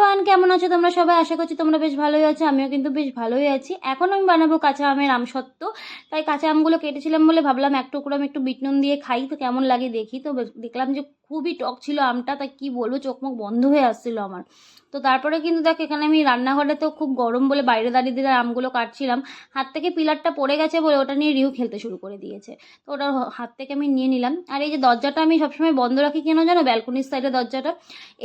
Everyone, কেমন আছো তোমরা সবাই? আশা করছি তোমরা বেশ ভালোই আছো। আমিও কিন্তু বেশ ভালোই আছি। এখন আমি বানাবো কাঁচা আমের আমসত্ত্ব। তাই কাঁচা আমগুলো কেটেছিলাম বলে ভাবলাম এক টুকরো আমি একটু বিট নুন দিয়ে খাই, তো কেমন লাগে দেখি। তো দেখলাম যে খুবই টক ছিল আমটা, তাই কি বলবো, চোখ মুখ বন্ধ হয়ে আসছিল আমার। তো তারপরে কিন্তু দেখ, এখানে আমি রান্নাঘরে তো খুব গরম বলে বাইরে দাঁড়িয়ে দিয়ে আমগুলো কাটছিলাম। হাত থেকে পিলারটা পড়ে গেছে বলে ওটা নিয়ে রিহু খেলতে শুরু করে দিয়েছে। তো ওটা হাত থেকে আমি নিয়ে নিলাম। আর এই যে দরজাটা আমি সবসময় বন্ধ রাখি কেন জানো? ব্যালকনির সাইডে দরজাটা,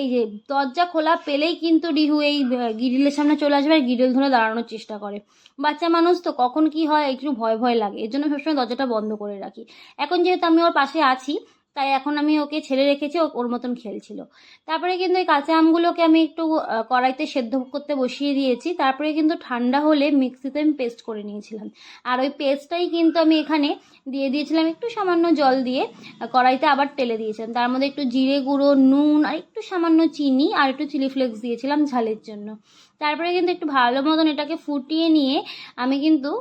এই যে দরজা খোলা পেলেই কিন্তু রিহু এই গিরিলের সামনে চলে আসবে আর গিরিল ধরে দাঁড়ানোর চেষ্টা করে। বাচ্চা মানুষ তো কখন কি হয় একটু ভয় ভয় লাগে, এর জন্য সবসময় দরজাটা বন্ধ করে রাখি। এখন যেহেতু আমি ওর পাশে আছি, তাই এখন আমি ওকে ছেড়ে রেখেছি, ওর মতন খেলছিল। তারপরে কিন্তু এই কাঁচা আমগুলোকে আমি একটু কড়াইতে সেদ্ধ করতে বসিয়ে দিয়েছি। তারপরে কিন্তু ঠান্ডা হলে মিক্সিতে আমি পেস্ট করে নিয়েছিলাম। আর ওই পেস্টটাই কিন্তু আমি এখানে দিয়ে দিয়েছিলাম একটু সামান্য জল দিয়ে, কড়াইতে আবার তেলে দিয়েছিলাম। তার মধ্যে একটু জিরে গুঁড়ো, নুন আর একটু সামান্য চিনি আর একটু চিলি ফ্লেক্স দিয়েছিলাম ঝালের জন্য। তারপরে কিন্তু একটু ভালো মতন এটাকে ফুটিয়ে নিয়ে আমি কিন্তু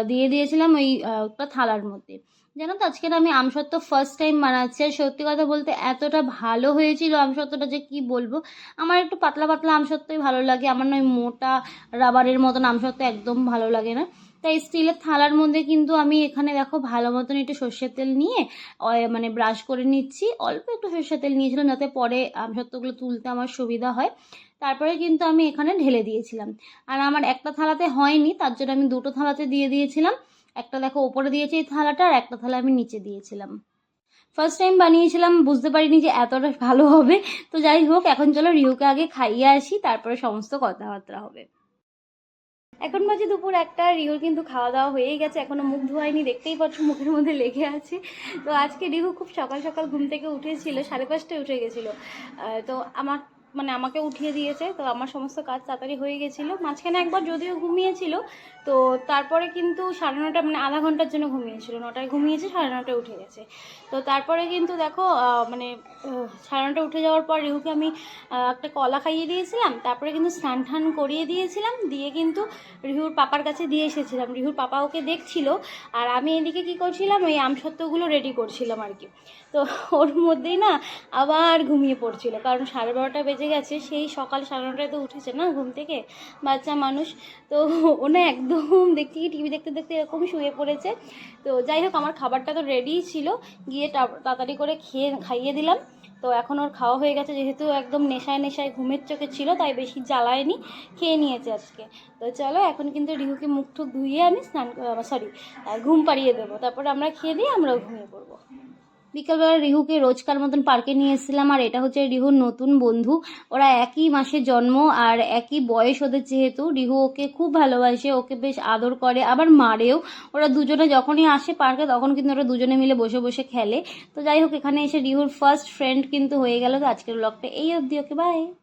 দিয়ে দিয়েছিলাম ওই একটা থালার মধ্যে। জানো তো, আজকে আমি আমসত্ত্ব ফার্স্ট টাইম বানাচ্ছি, আর সত্যি কথা বলতে এতটা ভালো হয়েছিল আমসত্ত্বটা যে কি বলবো। আমার একটু পাতলা পাতলা আমসত্ত্বই ভালো লাগে, আমার নয় মোটা রাবারের মতন আমসত্ত্ব একদম ভালো লাগে না। তাই স্টিলের থালার মধ্যে কিন্তু আমি এখানে দেখো ভালো মতন একটু সর্ষের তেল নিয়ে মানে ব্রাশ করে নিচ্ছি। অল্প একটু সর্ষের তেল নিয়েছিলাম যাতে পরে আমসত্ত্বগুলো তুলতে আমার সুবিধা হয়। তারপরে কিন্তু আমি এখানে ঢেলে দিয়েছিলাম। আর আমার একটা থালাতে হয়নি, তার জন্য আমি দুটো থালাতে দিয়ে দিয়েছিলাম। একটা দেখো ওপরে দিয়েছি এই থালাটা, আর একটা থালা আমি নিচে দিয়েছিলাম। ফার্স্ট টাইম বানিয়েছিলাম, বুঝতে পারিনি যে এতটা ভালো হবে। তো যাই হোক, এখন চলো রিহুকে আগে খাইয়ে আসি, তারপরে সমস্ত কথাবার্তা হবে। এখন বাজে দুপুর একটা, রিহুর কিন্তু খাওয়া দাওয়া হয়েই গেছে, এখনো মুখ ধোয়াইনি, দেখতেই পাচ্ছ মুখের মধ্যে লেগে আছে। তো আজকে রিহু খুব সকাল সকাল ঘুম থেকে উঠেছিল, 5:30টায় উঠে গেছিলো। তো আমাকে উঠিয়ে দিয়েছে, তো আমার সমস্ত কাজ তাড়াতাড়ি হয়ে গেছিলো। মাঝখানে একবার যদিও ঘুমিয়েছিল, তো তারপরে কিন্তু 9:30, মানে আধা ঘন্টার জন্য ঘুমিয়েছিল। 9টায় ঘুমিয়েছে, 9:30টায় উঠে গেছে। তো তারপরে কিন্তু দেখো 9:30টায় উঠে যাওয়ার পর রিহুকে আমি একটা কলা খাইয়ে দিয়েছিলাম। তারপরে কিন্তু স্নান টান করিয়ে দিয়েছিলাম, দিয়ে কিন্তু রিহুর পাপার কাছে দিয়ে এসেছিলাম। রিহুর পাপা ওকে দেখছিল, আর আমি এদিকে কি করছিলাম, ওই আমসত্ত্বগুলো রেডি করছিলাম আর কি। তো ওর মধ্যেই না আবার ঘুমিয়ে পড়ছিল, কারণ 12:30 বেজে গেছে, সেই সকাল 9:30টায় তো উঠেছে না ঘুম থেকে, বাচ্চা মানুষ। তো ও না একদম দেখতে কি টিভি দেখতে দেখতে এরকম শুয়ে পড়েছে। তো যাই হোক, আমার খাবারটা তো রেডিই ছিল, গিয়ে তাড়াতাড়ি করে খাইয়ে দিলাম। তো এখন ওর খাওয়া হয়ে গেছে, যেহেতু একদম নেশায় নেশায় ঘুমের চোখে ছিল, তাই বেশি জ্বালায়নি, খেয়ে নিয়েছে আজকে। তো চলো এখন কিন্তু রিহুকে মুখ টুক ধুইয়ে আমি ঘুম পাড়িয়ে দেবো, তারপরে আমরা খেয়ে দিয়ে আমরাও ঘুমিয়ে পড়বো। বিকালবেলা রিহুকে রোজকার মতন পার্কে নিয়ে এসেছিলাম, আর এটা হচ্ছে রিহুর নতুন বন্ধু। ওরা একই মাসে জন্ম আর একই বয়স ওদের, যেহেতু রিহু ওকে খুব ভালোবাসে, ওকে বেশ আদর করে, আবার মারেও। ওরা দুজনে যখনই আসে পার্কে তখন কিন্তু ওরা দুজনে মিলে বসে বসে খেলে। তো যাই হোক, এখানে এসে রিহুর ফার্স্ট ফ্রেন্ড কিন্তু হয়ে গেল। তো আজকের ব্লগটা এই অবধি, ওকে বাই।